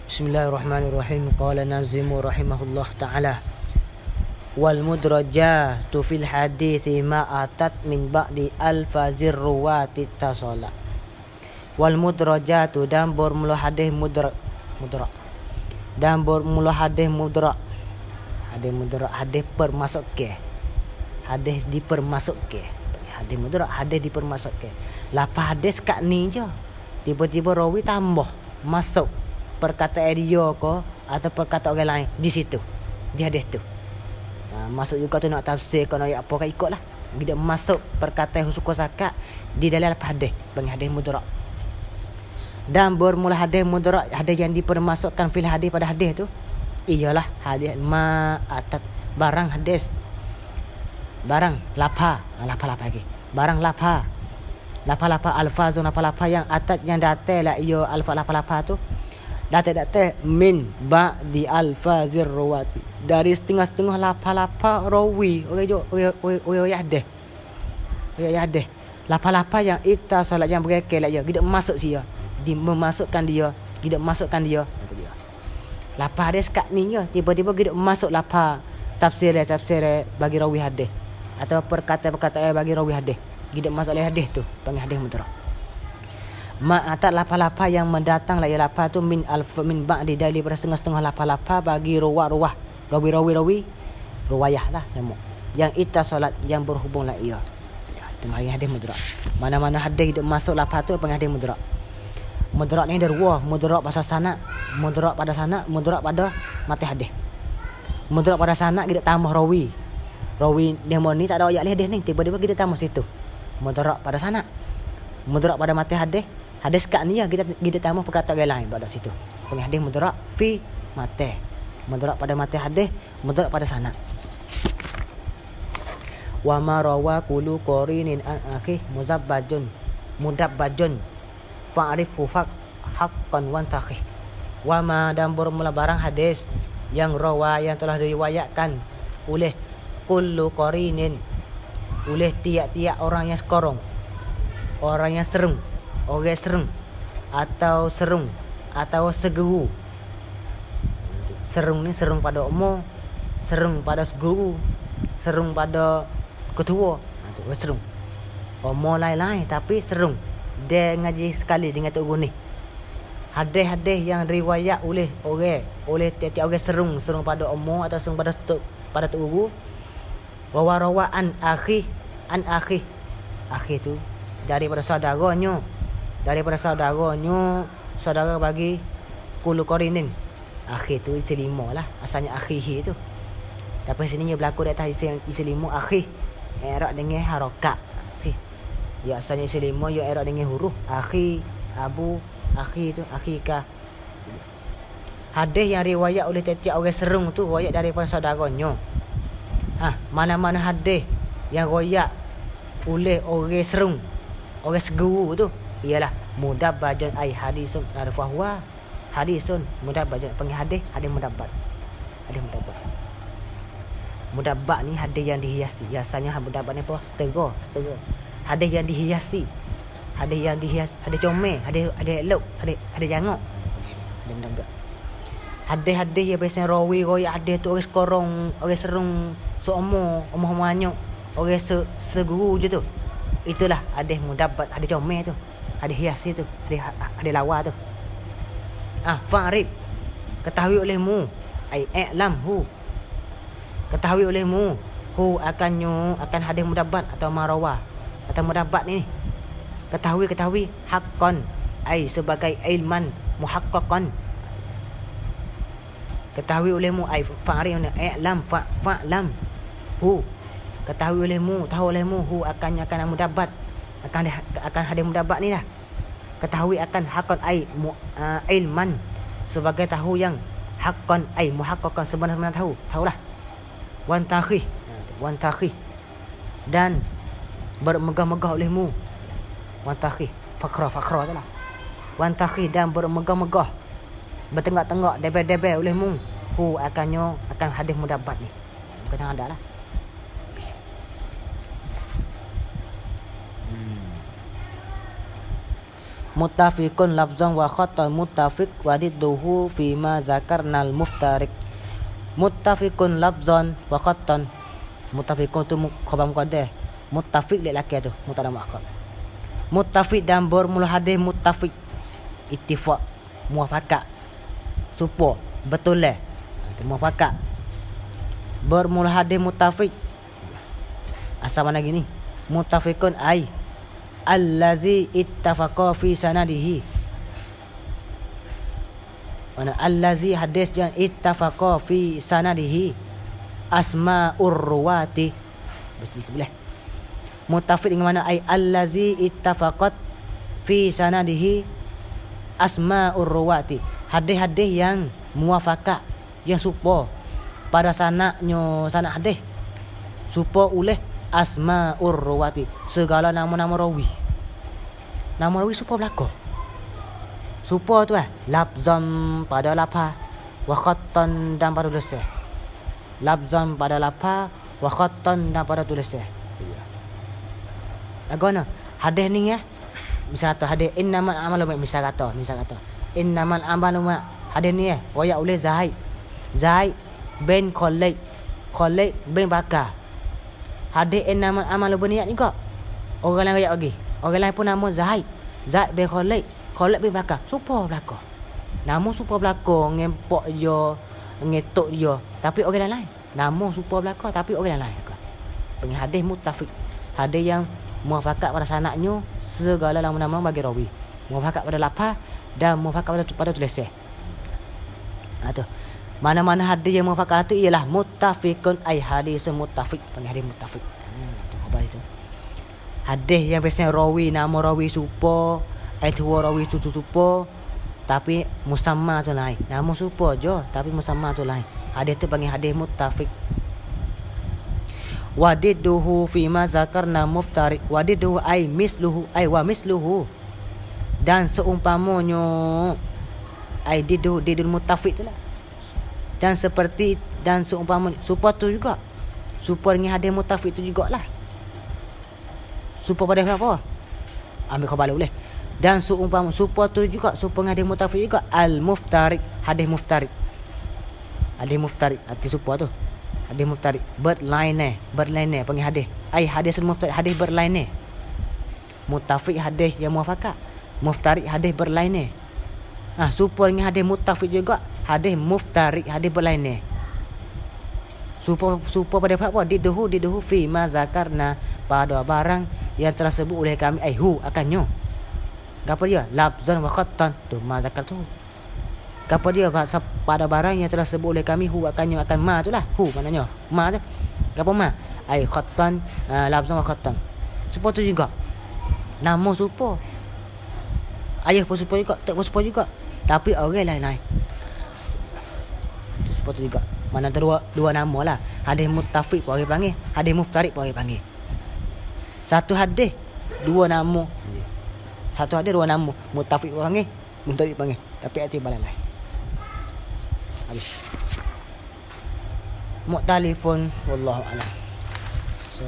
Bismillahirrahmanirrahim. Qala nazimu rahimahullah ta'ala. Wal mudrajatu fil hadisi ma atat min ba'di alfazir ruwati tasala. Wal mudrajatu dan bermula hadis mudra. Dan bermula hadis mudra. Hadis permasuk ke. Hadis dipermasuk ke. Hadis mudra, hadis dipermasuk ke. Lapa hadis kat ni je. Tiba-tiba rawi tambah masuk perkataan dia ke atau perkataan orang lain di situ, di hadis tu. Masuk juga tu nak tafsir kau nak apa kan ikutlah. Bila masuk perkataan husuko sakat di dalam hadis, panggil hadis mudrak. Dan bermula hadis mudrak, hadis yang dipermasukkan fil hadis pada hadis tu ialah hadis ma atat, barang hadis, barang lapa lagi, barang lapa alfazun lapa yang atat yang datang lah ia alfa lapa tu datang min ba'di alfazir rawati, dari setengah-setengah lapa rawi orang hadis lapa yang ita solat yang berekal lah dia tidak masuk sia memasukkan dia tidak masukkan dia lapa hadis kat ni je tiba-tiba tidak masuk lapa tafsir bagi rawi hadis atau perkataan bagi rawi hadis tidak masuk oleh hadis tu panggil hadis mudrak. Ma'atat lapa yang mendatang lah ya lapa tu min alfa min ba'di dari pada setengah-setengah lapa bagi rawi ruwayah lah yang ita solat yang berhubung lah ia. Itu panggil hadis mudrak. Mana-mana hadis tidak masuk lapa tu panggil hadis mudrak. Mudrak ni ada dua, mudrak pasal sanad, mudrak pada sanad, mudrak pada mati hadis. Mudrak pada sanad kita tambah rawi demo ni tak ada ayat hadis ni tiba-tiba kita tambah situ. Mudrak pada sanad, mudrak pada mati hadis kat ni ya kita tambah perkataan orang lain pada situ. Panggil hadis mudrak fi mati. Mudrak pada mati hadis, mudrak pada sanad. Wa ma rawa kullu qarinin an akhi mudabbajun fa'rifu haqqan wa takhi. Wa ma dan bermula barang hadis yang rawa yang telah diriwayatkan oleh kullu qarinin, oleh tiap-tiap orang yang sekorong, orang yang serung atau segeru. Serung ni serung pada umur, serung pada seguru, serung pada ketua. Itu serung. Umur lain-lain tapi serung. Dia ngaji sekali dengan tok guru ni. Hadis-hadis yang riwayat oleh tiap-tiap orang serung pada umur atau serung pada tok guru. Rawa an akhi tu daripada saudaranya saudara bagi kullu qarinin. Akhi tu isi lima lah asalnya akhihi tu, tapi sini berlaku di atas isi lima akhi i'rab dengan harakat ya asalnya isi lima ya i'rab dengan huruf akhi abu akhi tu akhika. Hadis yang riwayat oleh tiap-tiap orang serung tu riwayat daripada saudaranya. Mana-mana hadis yang riwayat oleh orang serung, orang seguru tu ialah mudabbajun ai hadisun arfahuwa hadisun mudabbajun, panggil hadis mudabbat. Mudabbat ni hadis yang dihiasi. Biasanya mudabbat ni apa? Setera. Hadis yang dihiasi. Hadis comel, hadis elok, hadis jangok. Hadis mudabbat. Hadis yang biasanya rawi hadis tu orang sekorong, orang serung seumur banyak, orang seguru je tu. Itulah hadis mudabbat, hadis comel tu, hadis hiasi tu, hadis lawa tu. Fa'rif, ketahui olehmu, ai i'lam hu, ketahui olehmu hu akan hadis mudabbat atau marawa atau mudabbat ni. Ketahui haqqan ai sebagai ilman muhaqqaqan. Ketahui olehmu ai fa'rif i'lam fa'lam hu, ketahui olehmu, tahu olehmu hu akan mudabbat, akan hadis mudabbat ni lah. Ketahui akan haqqan ai ilman sebagai tahu yang haqqan ai muhaqqaqan sebenar-benar tahulah. Wan takhi dan bermegah-megah olehmu. Wan takhi fakra tu lah. Wan takhi dan bermegah-megah, bertenggak-tenggak, debel-debel olehmu hu akan hadis mudabbat ni. Bukan ada lah. muttafiqun lafzan wa khattan muttafiq wa didduhu fi ma zakarnal muftariq. Muttafiqun lafzan wa khattan. Muttafiqun tu khabar muqaddar. Muttafiq dia laki tu mubtada muakhar. Muttafiq dan bermula hadis muttafiq. Ittifaq, muafakat. Supo, betul lah. Itu muafakat. Bermula hadis muttafiq. Asal mana gini? Muttafiqun ai allazi ittafaqa fi sanadihi. Mana allazi hadis yang ittafaqa fi sanadihi asma'ur ruwati. Mesti boleh. Muttafiq dengan mana ai allazi ittafaqat fi sanadihi asma'ur ruwati. Hadis-hadis yang muafakat, yang supo pada sanadnya sanad hadis. Supo oleh asma'ur ruwati, segala nama-nama rawi. Nama rawi supo belaka. Supo tu lafzan pada lafaz wa khattan dan pada tulisan. Lafzan pada lafaz wa khattan dan pada tulisan. Agona hadis ni misal kata hadis innamal amalu misal kata innamal amalu hadis ni riwayat oleh Zaid bin Khalid bin Bakar. Hadis innamal amalu berniat juga. Orang lain riwayat lagi. Orang lain pun nama Zaid bin Khalid bin Bakar. Supo belaka. Nama supo belaka ngempok dia, ngetok dia, tapi orang lain. Nama supo belaka tapi orang lain. Panggil hadis muttafiq. Hadis yang muafakat pada sanadnya, segala nama-nama bagi rawi. Muafakat pada lafaz dan muafakat pada tulisan. Tu. Mana-mana hadis yang muafakat itu ialah muttafiqun ai hadis muttafiq. Panggil hadis muttafiq. Tu khabar itu. Hadis yang biasanya rawi, nama rawi supo, itu rawi tu supo, tapi musamma tu lain. Nama supo je tapi musamma tu lain. Hadis tu panggil hadis muttafiq. Wadiduhu fima zakarna muftariq. Wadiduhu ay misluhu ay wa misluhu. Dan seumpamanya ay didul muttafiq tu lah. Dan seperti dan seumpamanya supo tu juga. Supo dengan hadis muttafiq tu jugalah. Supo pada apa? Ambil khabar boleh. Dan seumpama supo tu juga, supo dengan hadis muttafiq juga al muftariq, hadis muftariq. Hadis muftariq arti supo tu. Hadis muftariq berlain panggil hadis. Ai hadisul muftariq hadis berlain. Muttafiq hadis yang muafakat. Muftariq hadis berlain. Supo dengan hadis muttafiq juga hadis muftariq hadis berlain. Supo pada apa? Diduhu fi ma zakarna, pada barang yang telah sebut oleh kami ai hu akannya. Gapo dia? Lafzan wa khattan. Tu ma zakar tu. Gapo dia pada barang yang telah sebut oleh kami hu akannya, akan ma tu lah. Hu maknanya ma tu. Gapo ma? Ai khattan, lafzan wa khattan. Supo tu juga. Nama supo. Ayah pun supo juga, tak pun supo juga. Tapi orang lain-lain. Tu supo tu juga. Mana dua nama lah. Hadis muttafiq pun orang panggil, hadis muftariq pun orang panggil. Satu hadis dua nama. Satu hadis dua nama. Muttafiq pun panggil, muftariq panggil. Tapi arti balan lain. Habis. Mu'talifun wallahu a'lam. So,